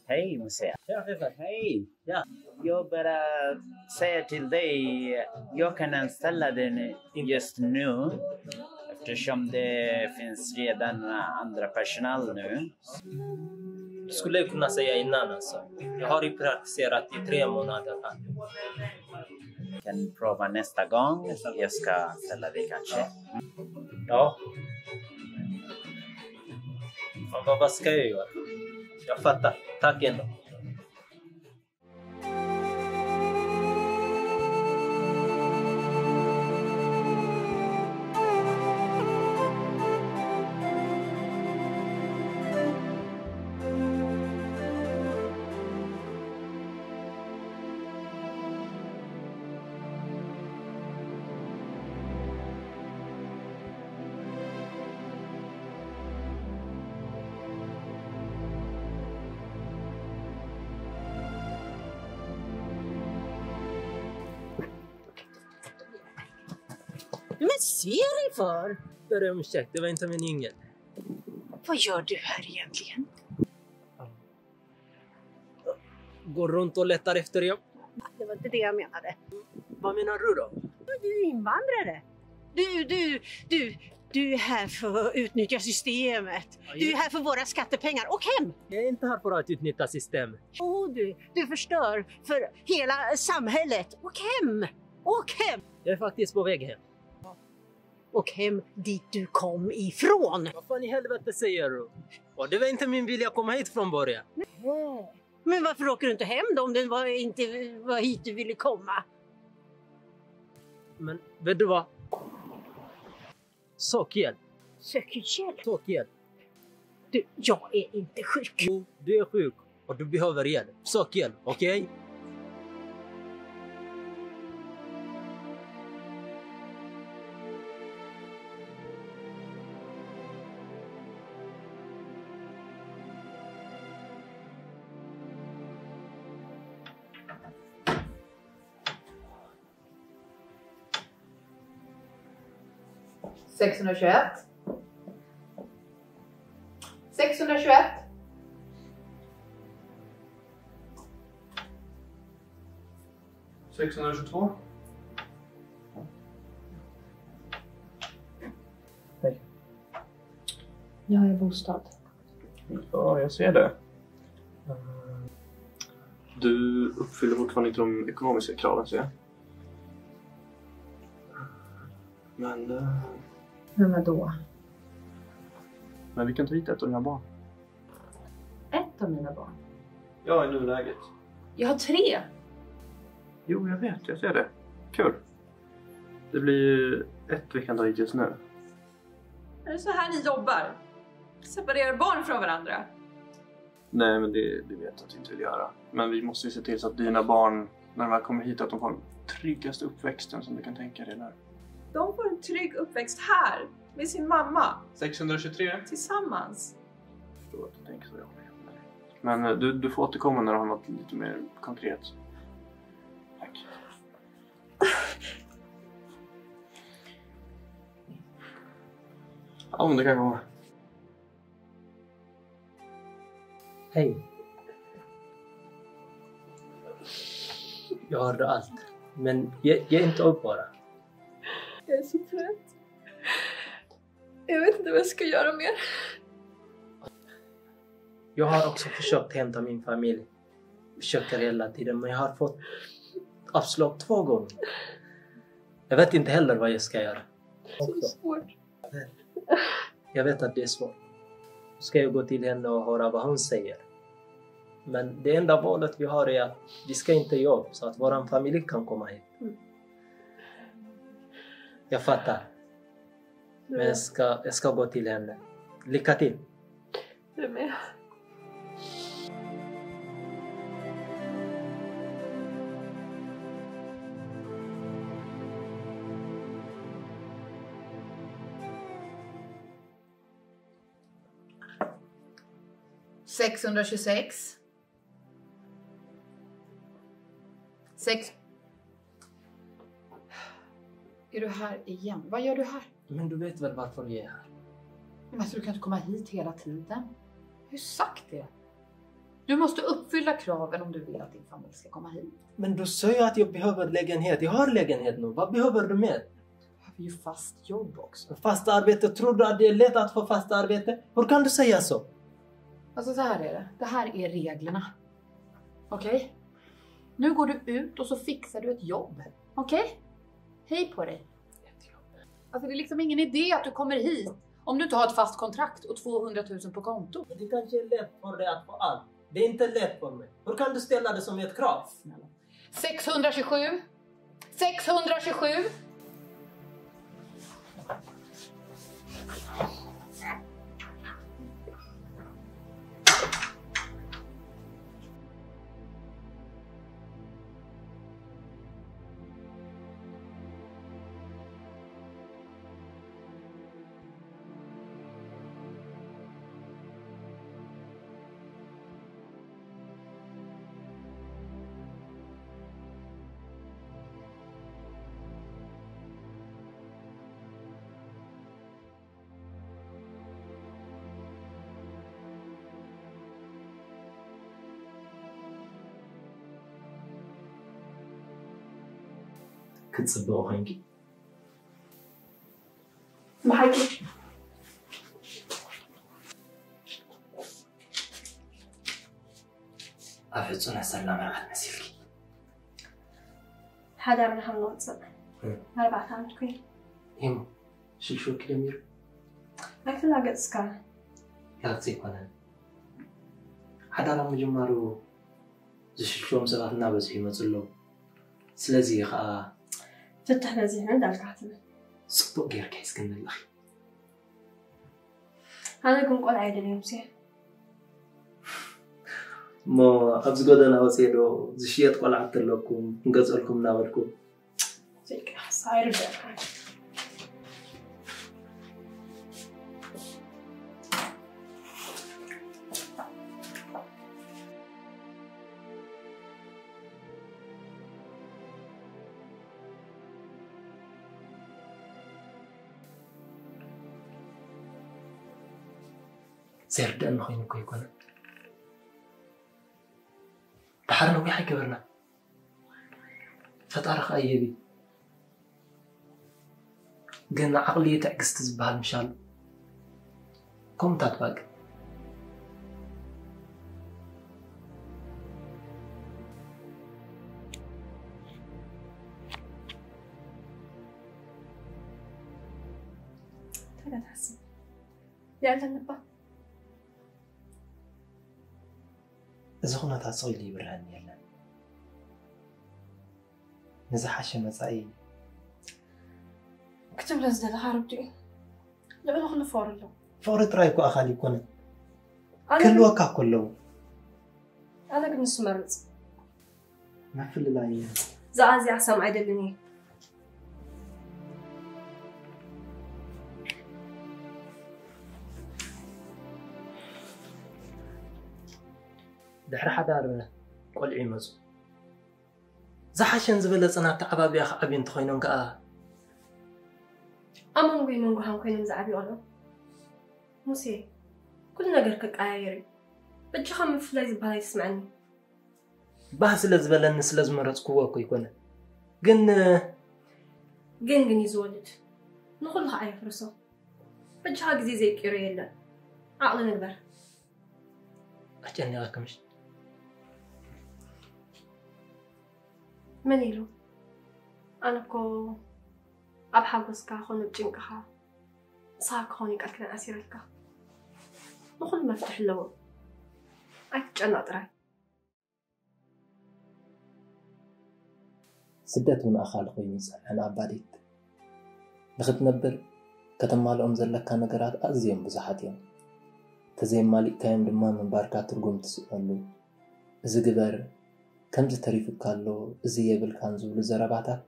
Hej Musse. Ja, Hej. ja. Jag bara säger till dig, jag kan anställa den just nu. Eftersom det finns redan andra personal nu. Du skulle kunna säga innan alltså. Jag har ju praktiserat i 3 månader här. Jag kan prova nästa gång. Jag ska anställa dig kanske. Ja. Vad ska jag göra? Jag fattar. Tack ändå. Men se dig för! Ber om ursäkt, det var inte meningen. Vad gör du här egentligen? Går runt och letar efter jobb. Det var inte det jag menade. Vad menar du då? Du är invandrare. Du är här för att utnyttja systemet. Du är här för våra skattepengar. Åk hem! Jag är inte här för att utnyttja systemet. Du förstör för hela samhället. Åk hem! Åk hem! Jag är faktiskt på väg hem. Åk hem dit du kom ifrån. Vad fan i helvete säger du? Och det var inte min vilja att komma hit från början. Men varför åker du inte hem då om det inte var hit du ville komma? Men vet du vad? Sök hjälp. Sök hjälp? Sök hjälp. Du, jag är inte sjuk. Jo, du är sjuk och du behöver hjälp. Sök hjälp, okej? Okay? $621. 622. Hej. Jag är bostad. Ja, jag ser det. Du uppfyller fortfarande inte de ekonomiska kraven, ser jag. Men Vadå? vi kan ta hit ett av dina barn. Ett av mina barn? Ja, i nuläget. Jag har 3. Jo, jag vet. Jag ser det. Kul. Det blir ett vi kan ta hit just nu. Är det så här ni jobbar? Separerar barn från varandra? Nej, men det vet jag att vi inte vill göra. Men vi måste ju se till så att dina barn, när de väl kommer hit, att de får den tryggaste uppväxten som du kan tänka dig där. De får en trygg uppväxt här, med sin mamma. 623. Tillsammans. Jag förstår att du tänker så, jag. Men du får återkomma när du har något lite mer konkret. Tack. Ja, men det kan gå. Hej. Jag hörde allt. Men ge inte upp bara. Jag är så trött. Jag vet inte vad jag ska göra mer. Jag har också försökt hämta min familj. Försöker hela tiden, men jag har fått avslag 2 gånger. Jag vet inte heller vad jag ska göra. Så svårt. Jag vet att det är svårt. Ska jag gå till henne och höra vad hon säger. Men det enda valet vi har är att vi ska inte jobba så att vår familj kan komma hit. Jag fattar. Men jag ska gå till henne. Lycka till. Du med. $626. 6. Är du här igen? Vad gör du här? Men du vet väl varför jag är här? Men alltså, du kan inte komma hit hela tiden. Jag har ju sagt det. Du måste uppfylla kraven om du vill att din familj ska komma hit. Men du sa ju att jag behöver lägenhet. Jag har lägenhet nu. Vad behöver du mer? Du behöver ju fast jobb också. Fast arbete? Tror du att det är lätt att få fast arbete? Hur kan du säga så? Alltså så här är det. Det här är reglerna. Okej? Nu går du ut och så fixar du ett jobb. Okej? Hej på dig. Alltså det är liksom ingen idé att du kommer hit om du inte har ett fast kontrakt och 200 000 på konto. Det kanske är lätt för dig att få allt. Det är inte lätt för mig. Hur kan du ställa det som ett krav? 627. 627. كتصبغوا خينكي معاكي أفعصونا سلام على مسيلكي حدا من هالنوتس 4 عام كوين يمو شو كلمير لكن لا قد سكان لا تسيقنا حدا لما جمارو زششوم سباتنا بزحي مزلو سلازي خا فتح لزي من دالك حتما صبو غير كيس كن الله أنا كنت قول عيد اليوم سي مو أبز قدنا وسيدو زشيت قلعت لكم نقص لكم ناولكم زيك صاير بيك زردان خوينكو يكون بحرنا ويحي كبرنا فتارخ أيبي قلنا عقلية تعكس تزبال مشال كم تطبق تلا تحسن يا أنت النبا إذا كنا تصوي لي برهن يلا نزح شمسعي كتب لزدل هاربتي لأنه خلنا فور له فورت رايكو أخالي كون كل وقع كله أنا قد نسمرت ما في اللي زعازي عسام عيدلني دحر حدار قلعي مزو زحشن زبل صناعة عبابي أخ أبين تخينون كأ أما نقول منقو هم كينم زعبي أولو موسي كل نقركك آيري بجي خم فلاي زبالا يسمعني بحث لزبل النس لازم رتكوكو يكون جن يزولد نقولها آية فرصة بجي هاك زي كيرو يلا عقل نقدر أجاني غاكمش منيلو أنا كو أبحبسكا خون بجنكها صاك خوني كأكنا أسيرتك نقول مفتح اللو أتجنى طراي سدتون أخال خويني أنا عباديت دخلت نبر كتم لهم زلك نجارات أزيم بزحاتهم تزيم مالك كايم دما من باركات ترجم تسألو إذا جبر كم تريف كالو إذا يبل كانزو لزرابعته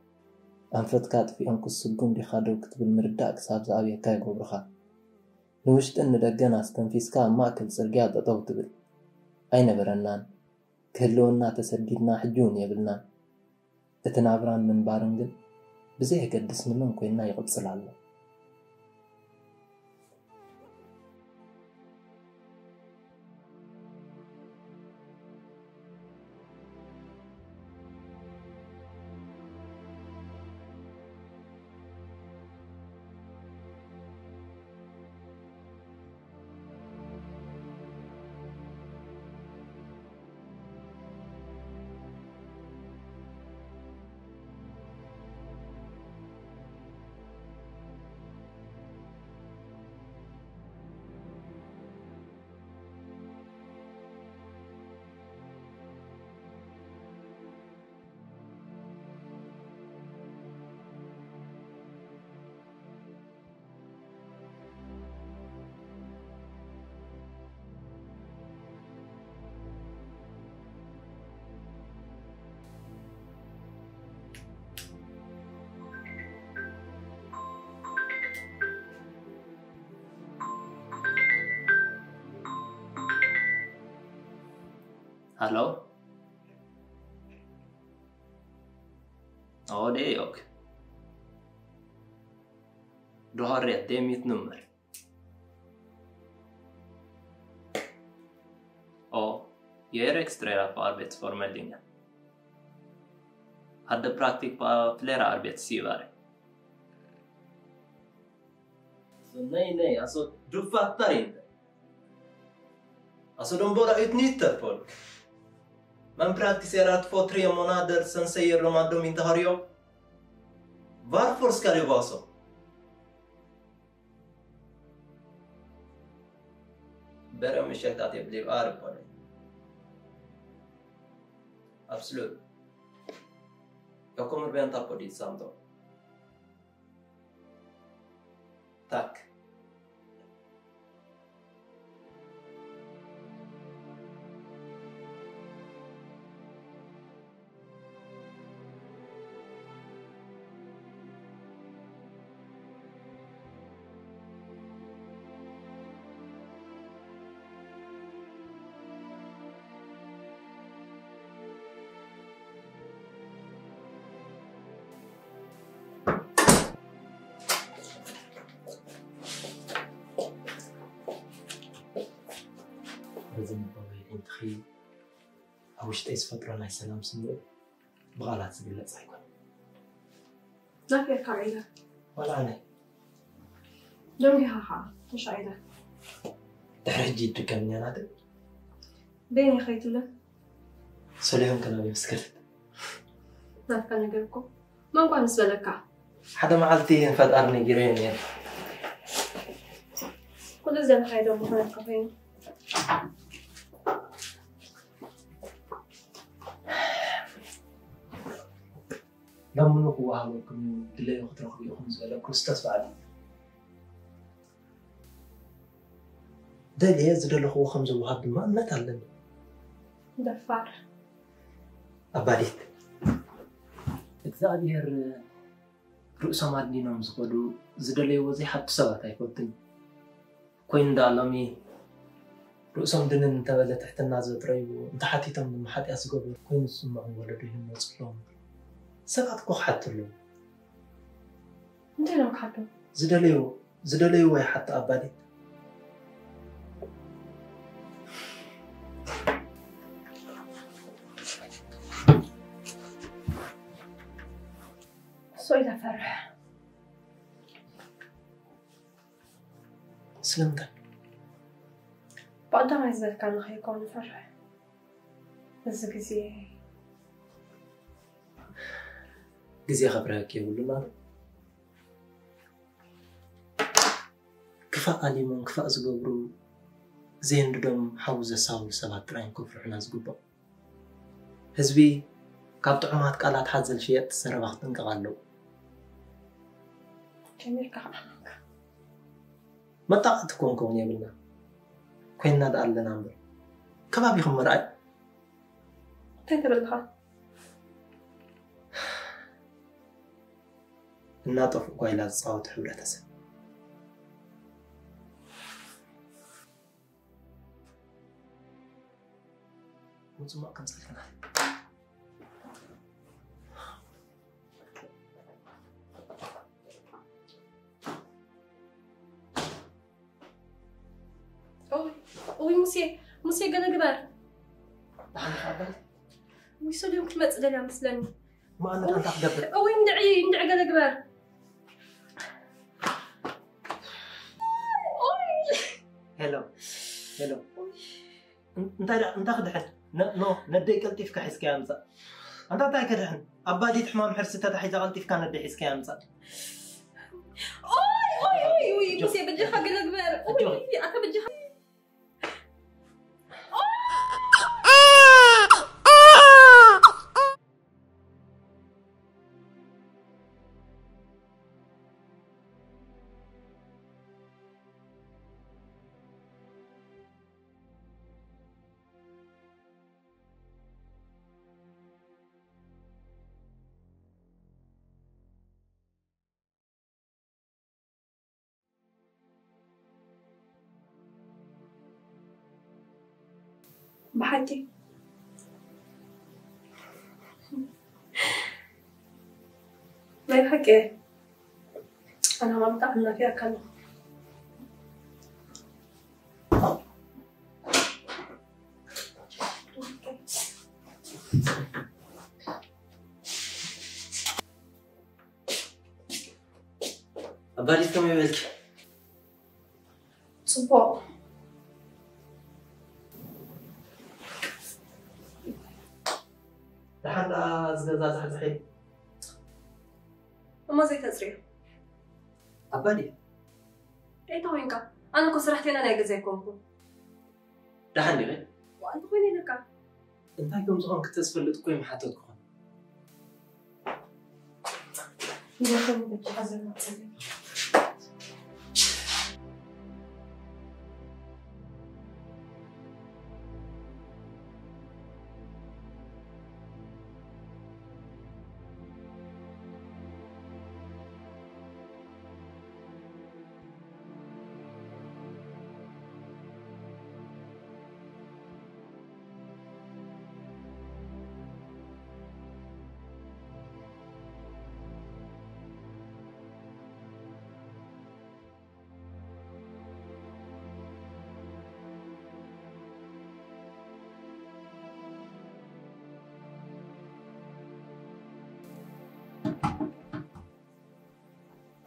أنفت كات في أنكس سجون دي خادو كتب المرداء كساب زابيا كاي قبرخا نوشت إن دجنا استنفيس كان ما كل سرقات أطوت بل أين برنان كلونا تسديدنا حجون يبلنا اتنابران من بارنجل بزيه قدسنا من كوينا يغطسل الله Hallå? Ja, det är jag. Du har rätt, det är mitt nummer. Ja, jag är registrerad på Arbetsförmedlingen. Hade praktik på flera arbetsgivare. Så nej, alltså du fattar inte. Alltså de bara utnyttjar folk. Man praktiserar 2-3 månader, sen säger de att de inte har jobb. Varför ska det vara så? Ber om ursäkt att jag blev arg på dig. Absolut. Jag kommer vänta på ditt samtal. Tack. لازم نبغي نتخيل واش تعيش فترة الله يسلم سنو بغالات تقول لك صحيح لا في قاعدة ولا أنا دوني ها مش عايدة تعرف جيت كم ينادي بيني خيتولا سليهم كانوا بيسكت لا كان يجيبكم ما بقى نسبة لك حدا ما عالتي فدقرني جيرين يعني كل زين خيدو مهنا كافين لما نقوا هاوكم دلي خطر خبيهم زلا كوستاس بعد دلي يزدل هو خمسة وهاد ما نتعلم دفار أباديت እግዚአብሔር ርእሶም አድኒኖም ዝኸዱ ዝደለይዎ ዘይሓቱ ሰባት ኣይፈቱን ኮይኑ እንዳሎሚ ርእሶም ድንን እንተበለ ትሕትና ዘጥረይዎ እንተሓቲቶም ድማ ሓጢኣት ዝገበሩ ኮይኑ ዝስምዖም ወለዶ ይመፅሎም ሰባት እኮ ክሓትሉ እንታይ ነው ክሓቱ ዝደለይዎ ይሓቱ ኣባዲት سوي دفر سلمتك بقدر عايزة كان هيكون فرح بس ጊዜ ኸብረክ የብሉ ማለት ክፋእ ኣሊሞም ክፋእ ዝገብሩ ዘየንድዶም ሓው ዘሳውሉ ሰባት ጥራይን ከፍርሑና ዝግባእ ህዝቢ ካብ ጥዑማት ቃላት ሓዘል ሽየጥ ሰረባ ክጥንቀቕ ኣለዉ መጣቕዕቲ ኮንከውን የብልና ኮይንና ዳ ኣለና እምበር ከባቢኹም ምርኣይ እንታይ ትብልኻ እናጠፍኡ ጓይላ ዝፃወቱ ሕብረተሰብ ምፅማቕ ክንፀልክና وي موسي قال كبار وي سوليوم كما تصدر يا مسلاني ما انا انت تقدر وي ندعي قال كبار هلو انت خدحت نو ندي قلتيف كحسك يا امزا انت تاكدحن ابادي تحمام حرسته تحيز قلتيف كان ندي حسك يا امزا وي موسي بدي حق كبار وي انا بدي بحدي ما يحكي أنا ما بتعمل فيها كلام. أبالي كم يبلك صباح لحد أزغزات حد حي وما زي تزريع. أبالي إيه توينكا أنا كنت رحت لنا ناقة زيكم. لحد غير وأنت وين لك؟ أنت كم زمان كنت تسفلت كوي محطتكم إذا كنت بتحزر ما تسوي.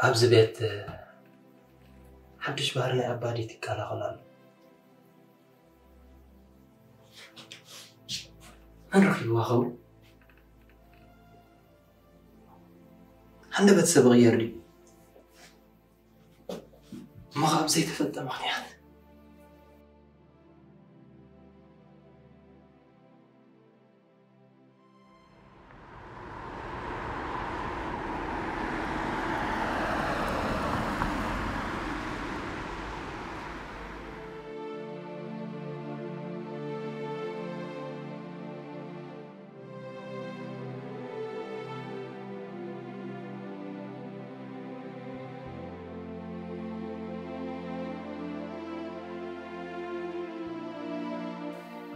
أبز بيت حدش بهرني أبالي تكالا غلال هنروح الواخو هندا بتسبب غير لي ما غاب زي تفدى مغنيات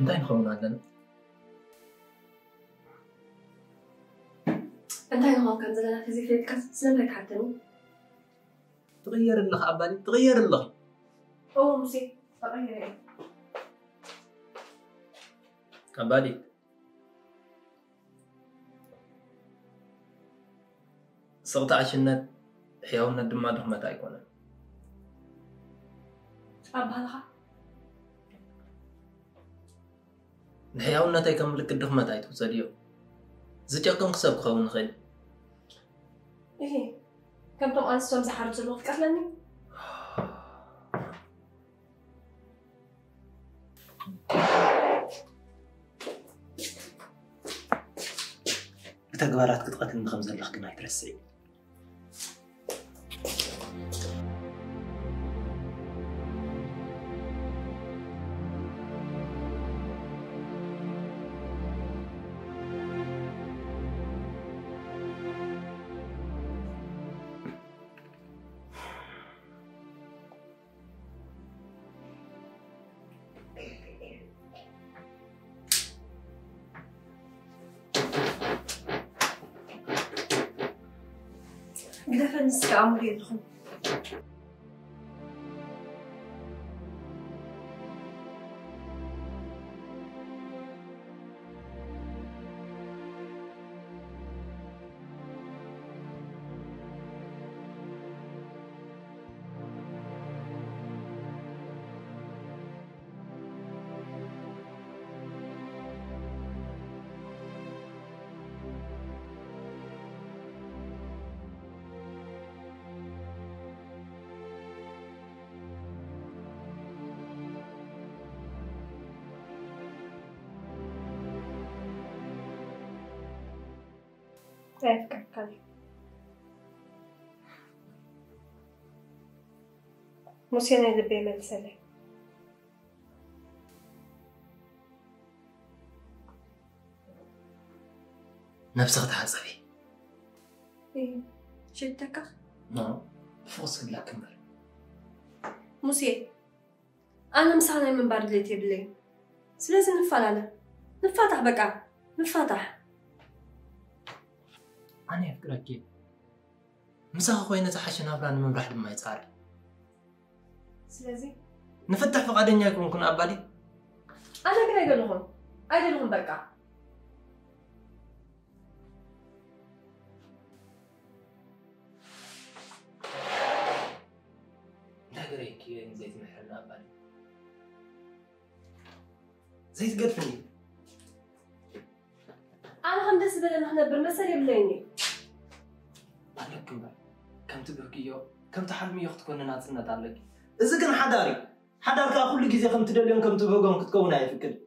انتي نخون عندنا أنت هون كان زلنا في زي فيك سلمك حتى تغير اللغ أبالي تغير اللغ أوه موسي تغير إيه أبالي صوت عشنات حيونا دم رحمة أيقونا أبالغ حيونا تيكم لك الرحمة أيتو سريو زجاكم كسب خون خيل إيه كم تم أنستم زحرت الوقت كهلني بتقبارات كتقتل بخمسة اللخ كنا يترسي قدافة نسك عمري يدخل ايه فكرتني موسي أنا اللي بيعمل سلة نفسك تحاسبي ايه شدتك نعم فوصل لك كمل موسي أنا مسحنا من بعد اللي تبلي سلازم نفعل نفتح بقى نفتح أنا أفكرك مساخ خوينا زحشنا بران من راح ما يصار ስለዚህ نفتح فقدኛ يكون كن أبالي أنا كده አይደለሁም በቃ نغريك يا زيت محرنا أبالي زيت قرفني أنا هم دس بدل نحن مسألة يبليني عليكم بقى كم تبكيو كم تحلمي يخت كنا ناتنا تعلق إذا كان حدارك أقول لك إذا كم تدلين كم تبغون كتكون هاي فكر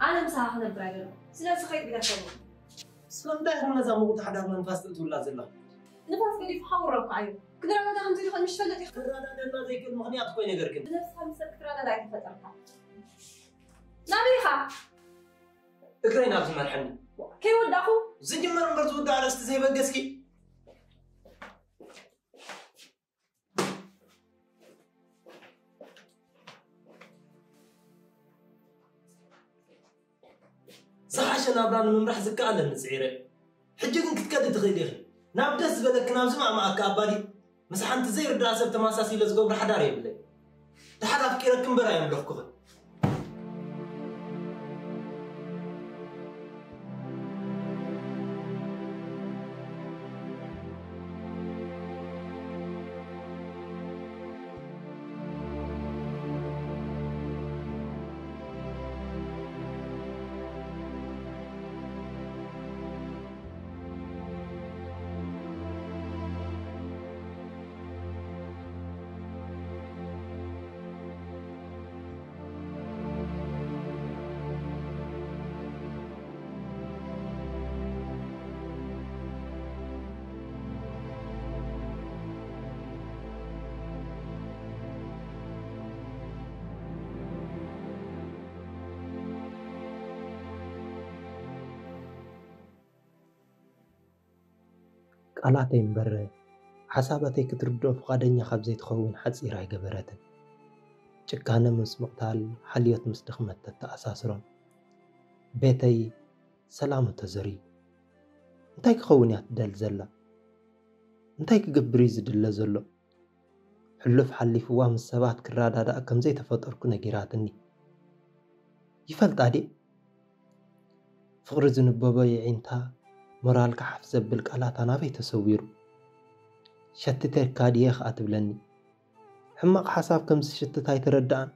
أنا مساحة نبرايلو سلا سخيت بلا شيء سلام دايخ من نظام وقت حدار من فاست ولا زلا نفس قولي في حورك عيو كده أنا ده هم زي مش فلت يختار أنا زي كل مغنيات كوين يقركن نفس هم سبت كده لا يفترها نعميها اقرينا بس مرحني كي وداخو زي ما نمرت ودا على استزي بقسكي صح عشان أبران من رح زكاة على النسعيرة حجة كتكاد تخيلي نابدس بدك نابز معك أبالي مسح أنت زي الدراسة بتماساسي لزقوب رح داري بلي تحت أفكيرك كم براي ملوك كفر قالاتي مبر حساباتي كتردو فقادنيا خاب زي تخون حصيرا يغبرتن ጭካነ ምስ ምቕታል ሓልዮት ምስ ድኽመት ተኣሳስሮም ቤተይ ሰላም ተዘሪዩ እንታይ ክኸውን እያ ትደል ዘላ እንታይ ክገብር እዩ ዝድለ ዘሎ ሕሉፍ ሓሊፍዋ ምስ ሰባት ክራዳዳእ ከምዘይ ተፈጠርኩ ነጊራትኒ ይፈልጣ ዲ ፍቕሪ ዝንበቦ ይዒንታ ሞራልካ ሓፍ ዘብል ቃላት ናበይ ተሰዊሩ ሸትተርካ ድየ ኸኣ ትብለኒ حماق حساب كم شتت هاي تردان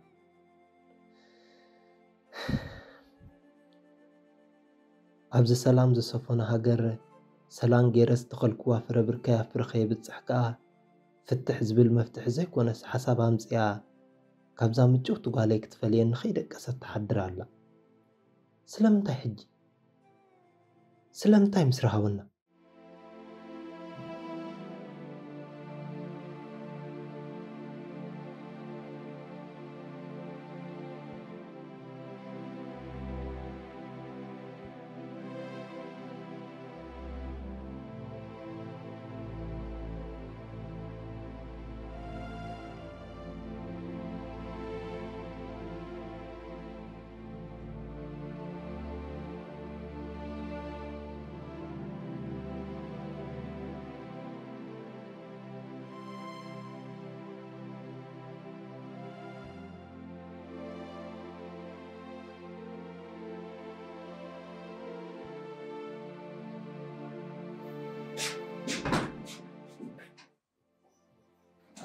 أبز سلام ز صفونا هاجر سلام جيرس دخل كوافر بركة فرخي بتصحكا فتح زبل مفتح زي كونس حساب همز يا كابزا متجوه تقاليك تفلين خيدك أسد تحدر على سلامتاي حجي سلامتاي مسرحونا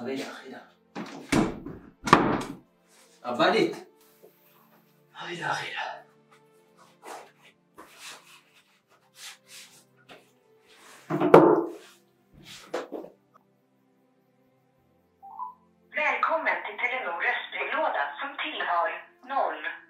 هذه أخيرا أباليت هذه أخيرا Välkommen till Telenor röstbrevlåda som tillhör 0.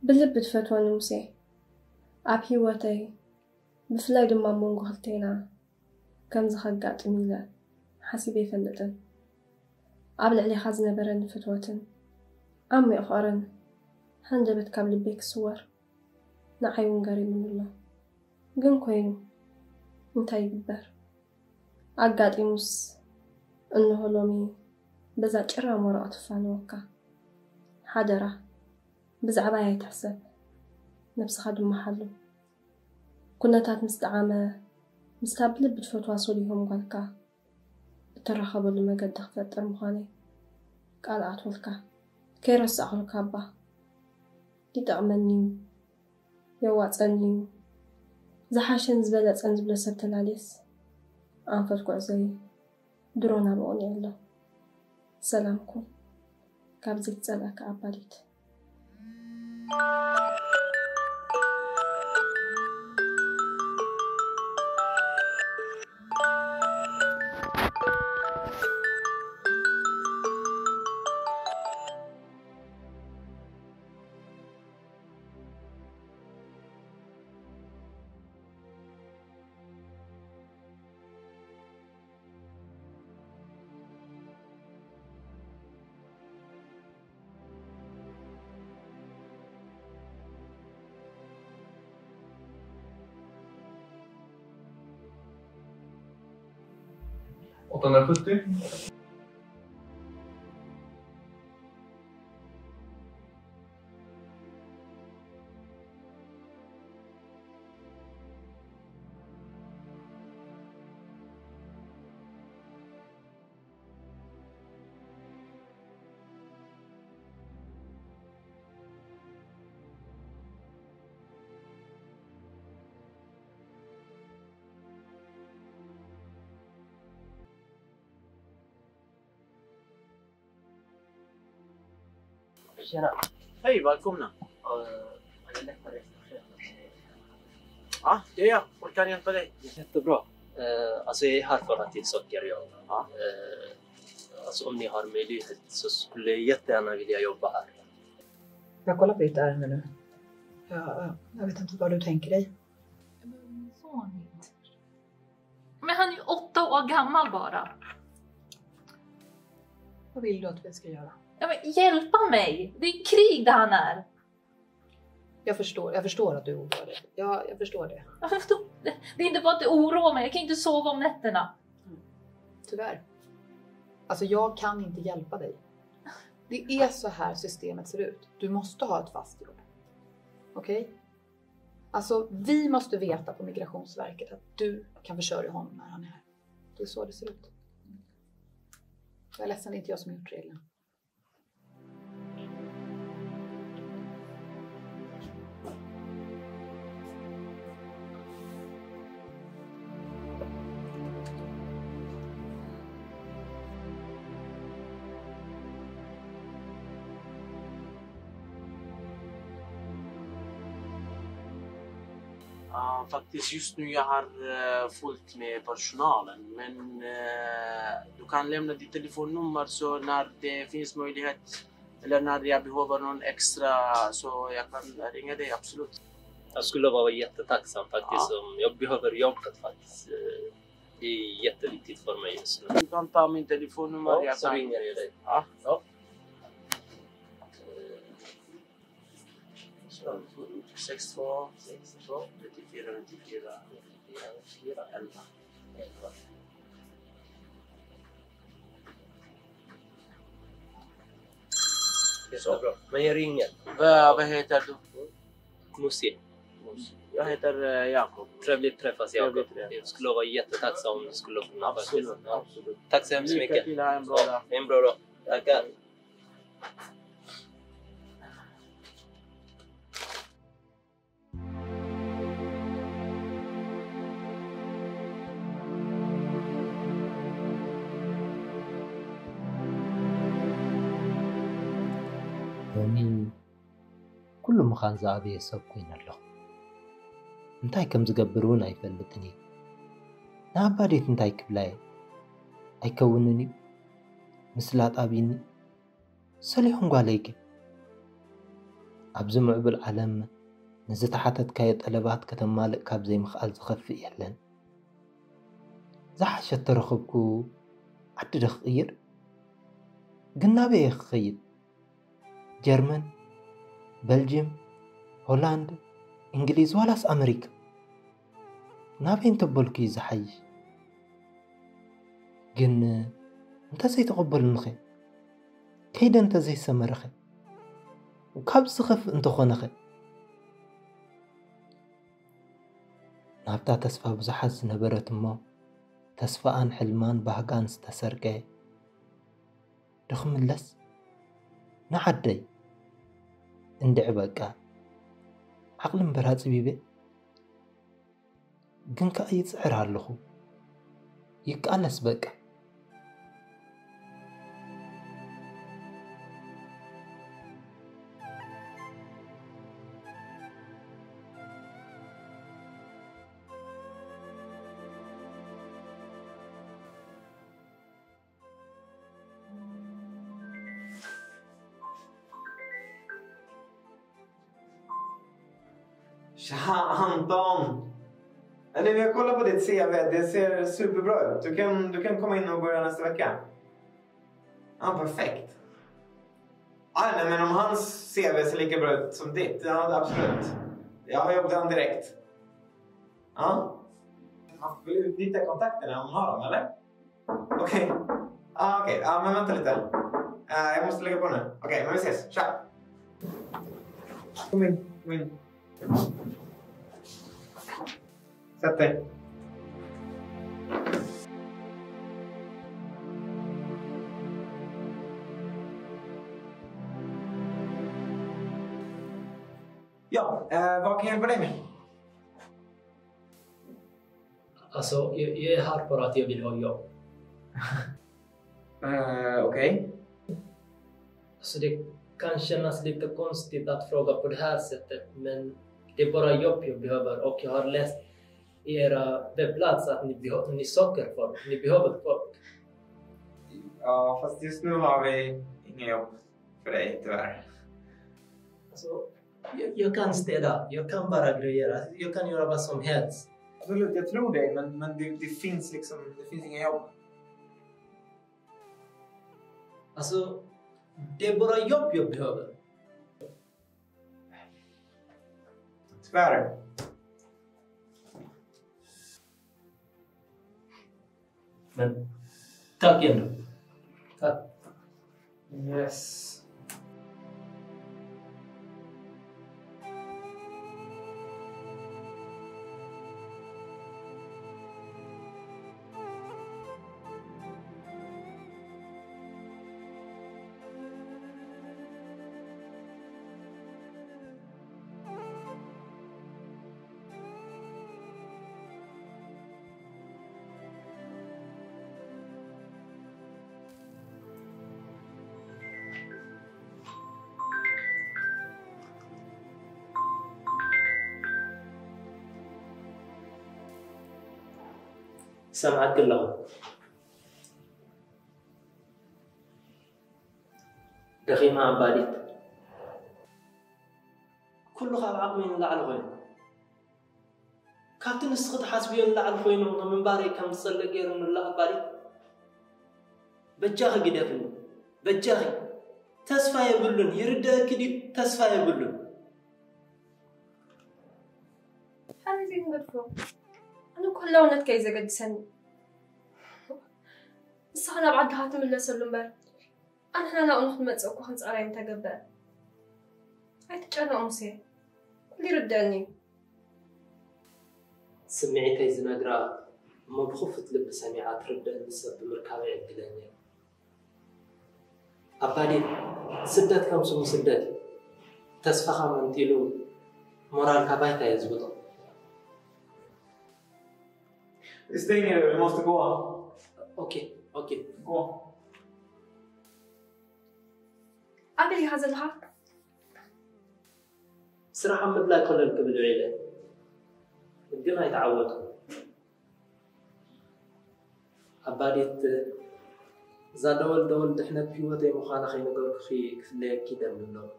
بلب تفتوى نوسي عب هيوتي بفلاي دم مونغو خلتينا كم زخقات ميلا حسيبي فلتن قبل علي خزنة برن فتوتن عمي أخرن هنجبت كامل بيك صور نعيون قريب من الله قن كوينو انتاي ببر عقاد إموس إنه لومي بزاج إرى مرأة فانوكا حدرة بزعبايا يتحسب نفس خادم محلو كنا تات مستعامة مستقبل بتفوت صوليهم قالكا الترخبوا لما قد دخلت المخاني قال أطولكا كي رسعه الكابا يتأمني يواتسني زحاشن زبالت أنزبلا سبتلاليس أنفتكو عزي درونا بوني الله سلامكم كابزيت سلاك أباليت Tjena. Hej, välkomna. Ja, det är jag. Vad kan jag hjälpa dig? Jättebra. Alltså jag är här för att till sockerjobb. Ja. Alltså om ni har möjlighet så skulle jag jättegärna vilja jobba här. Jag kollar på ditt ärende nu. Jag vet inte vad du tänker dig. Men han är ju 8 år gammal bara. Vad vill du att vi ska göra? Ja, men hjälpa mig! Det är krig där han är. Jag förstår att du oroar dig. Jag förstår det. Det är inte bara att det oroar mig. Jag kan inte sova om nätterna. Tyvärr. Alltså jag kan inte hjälpa dig. Det är så här systemet ser ut. Du måste ha ett fast jobb. Okej? Alltså vi måste veta på Migrationsverket att du kan försörja honom när han är här. Det är så det ser ut. Jag är ledsen, det är inte jag som har gjort reglerna. Faktiskt just nu jag har fullt med personalen, men du kan lämna ditt telefonnummer så när det finns möjlighet eller när jag behöver någon extra så jag kan ringa dig, absolut. Jag skulle vara jättetacksam faktiskt om jag behöver jobbet faktiskt. Det är jätteviktigt för mig just nu. Du kan ta min telefonnummer. Ja, så ringer jag dig. Ja. 62 34 11. Jättebra. Men jag ringer. Vad heter du? Musi. Jag heter Jakob. Trevligt träffas Jakob. Jag skulle vara jättetacksam om du skulle kunna. Absolut. Tack så hemskt mycket. Lycka till, ha en bra dag. En bra dag. Tackar. ሎሚ ኩሉ ምኻን ዝኣበየ ሰብ ኮይኑ ኣለኹ እንታይ ከም ዝገብር እውን ኣይፈልጥን እየ ንኣባዴት እንታይ ክብላ እየ ኣይከውንን እዩ ምስሊ ኣጣቢኒ ሰሊሖም ጓለይ ግን ኣብዚ ምዕብል ዓለም نزتحتت كايت قلبات كتمالك كاب زي مخال زخفي يلن زحشت ترخبكو عد دخير قلنا بيه خيد جرمن بلجيم هولندا انجليز ولاس امريكا نابين تبولكي زحيش قلنا انت زي تقبل النخي كيدا انت زي سمرخي وكاب زخف انت خونخي نابتا تسفى بزحز نبرت ما تسفى عن حلمان بهقان ستسرقي دخم اللس نعدي اندع بقى عقل مبرهات بيبي قنك اي تسعر هاللخو يقالس بقى Tja, Anton! Jag kollar på ditt CV, det ser superbra ut. Du kan komma in och börja nästa vecka. Ja, perfekt. Nej, men om hans CV ser lika bra ut som ditt, ja, absolut. Jag har jobbat han direkt. Ja. Man får utnyttja kontakterna om man har dem, eller? Okej. Ja, okej. Ja, men vänta lite. Jag måste lägga på nu. Okej, men vi ses. Tja! Kom in. Sätt dig. Ja, vad kan jag hjälpa dig med? Alltså, jag är här för att jag vill ha jobb. Okej. Alltså, det kan kännas lite konstigt att fråga på det här sättet, men det är bara jobb jag behöver, och jag har läst i era webbplats att ni söker folk, ni behöver folk. Ja, fast just nu har vi inga jobb för dig, tyvärr. Alltså, jag kan städa, jag kan bara grejer, jag kan göra vad som helst. Absolut, jag tror det, men det finns inga jobb. Alltså, det är bara jobb jag behöver. Tyvärr. Men tack ändå. Tack. Yes. سامعك كلهم. دخيمة عباليت كل خاب عقمين لعل خوين كابتن السخط حاسبين لعل خوين ومن باري كم تصلق غير من الله عباليت بجاخ قدفن بجاخ تسفى يقولون يرد كدي تسفى يقولون حبيبي نقدفو أنا كلها نتكيزة قد سن بس أنا بعد هاتم اللي سلم بر أنا لا أنخد متسوق وخنص أرايم تقبل عيتك أنا أمسي اللي رداني سمعي كي زناقرا ما بخفت لب سميعات رد النسب بمركابة عقلانية أبادي سدت كم سمو سدت تسفخا منتيلو مورال كابايتا يزبطو Vi stänger, vi måste gå. Okej. Gå. قبل هذا الحق صراحة مبلا كل القبل عيلة بدنا يتعودوا أباديت زادول دحنا بيوتي مخانا خينا قولك خي كفلي كده من اللون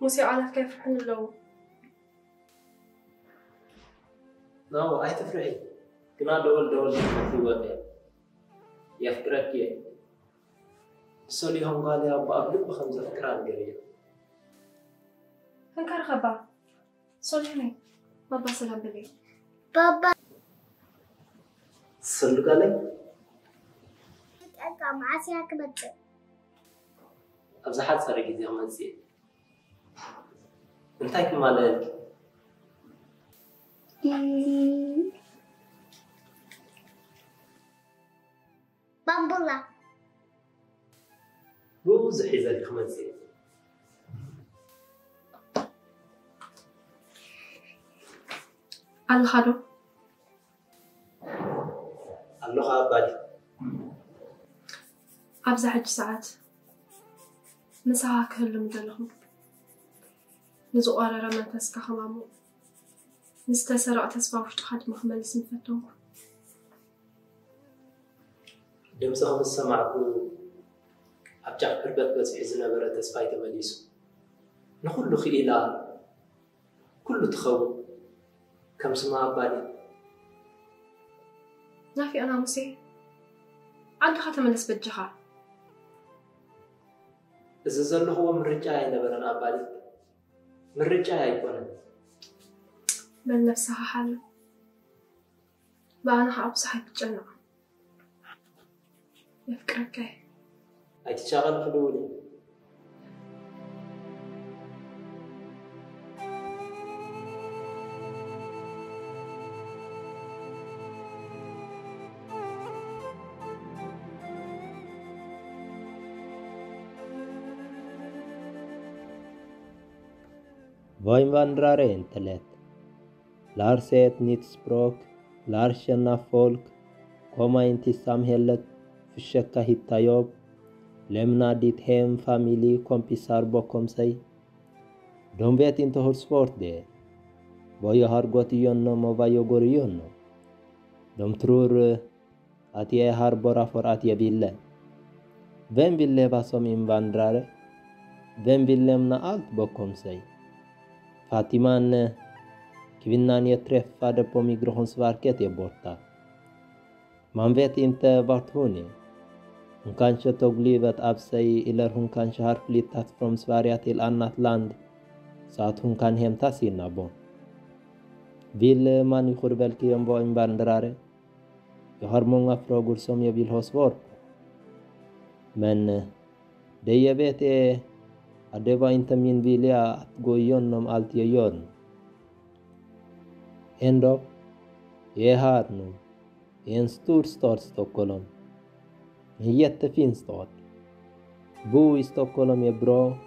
موسي على كيف حن لو نو أي تفرحي كنا دول في وقت يفكرك يه سولي هم قال يا أبا قبل بخمسة فكران قريب هنكر خبا سولي بابا سلام بلي بابا سلو قالي أتأكد معاسي هكبت أبزحات صار جدي هم نسي انتي كمالك بامبولا بوز حيزك خمسي الخلو اللغة بالي أبزحج ساعات مساها كلهم دلهم نزقار رمان تسكا خمامو نستسرع تسفاوش تخد مخمل سنفتهم دمسهم السمعكو أبجع قربت بس حزنا برا تسفاي تمليسو نخلو خيلا كله تخو كم سمع بالي نافي أنا موسي عندي خاتم نسبة جخا إذا زل هو من رجاي نبرنا بالي من رجاي يكون بل نفسها حال بأنا حأبصحي بجنة يفكرك أي تشغل خلولي Vad invandrare är inte lätt. Lär sig ett nytt språk, lär känna folk, komma in till samhället, försöka hitta jobb, lämna ditt hem, familj, kompisar bakom sig. De vet inte hur svårt det är. Vad jag har gått igenom och vad jag går igenom. De tror att jag är här bara för att jag ville. Vem vill leva som invandrare? Vem vill lämna allt bakom sig? Fatiman, kvinnan jag träffade på Migrationsverket, är borta. Man vet inte vart hon är. Hon kanske tog livet av sig eller hon kanske har flyttat från Sverige till annat land så att hon kan hämta sina barn. Vill människor verkligen vara invandrare? Jag har många frågor som jag vill ha svar på. Men det jag vet är att det var inte min vilja att gå igenom allt jag gör nu. Ändå, jag är här nu. I en stor stad, Stockholm. En jättefin stad. Bo i Stockholm är bra,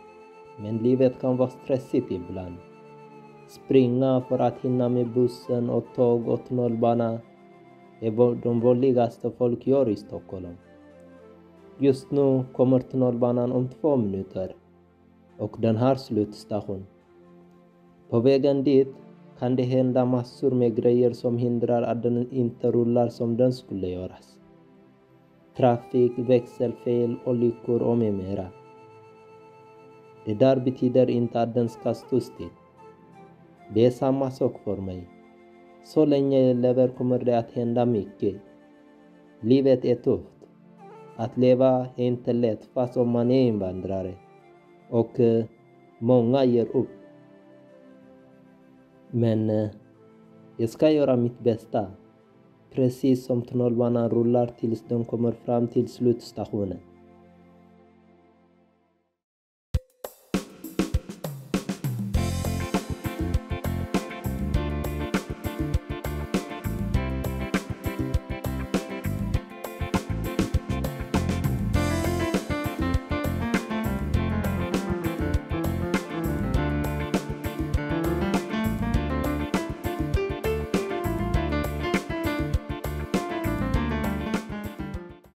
men livet kan vara stressigt ibland. Springa för att hinna med bussen och tåg och tunnelbana är de vanligaste folk gör i Stockholm. Just nu kommer tunnelbanan om 2 minuter och den har slutstation. På vägen dit kan det hända massor med grejer som hindrar att den inte rullar som den skulle göras. Trafik, växelfel, olyckor och med mera. Det där betyder inte att den ska stå still. Det är samma sak för mig. Så länge jag lever kommer det att hända mycket. Livet är tufft. Att leva är inte lätt fast om man är invandrare. Och många ger upp. Men jag ska göra mitt bästa. Precis som tunnelbanan rullar tills de kommer fram till slutstationen.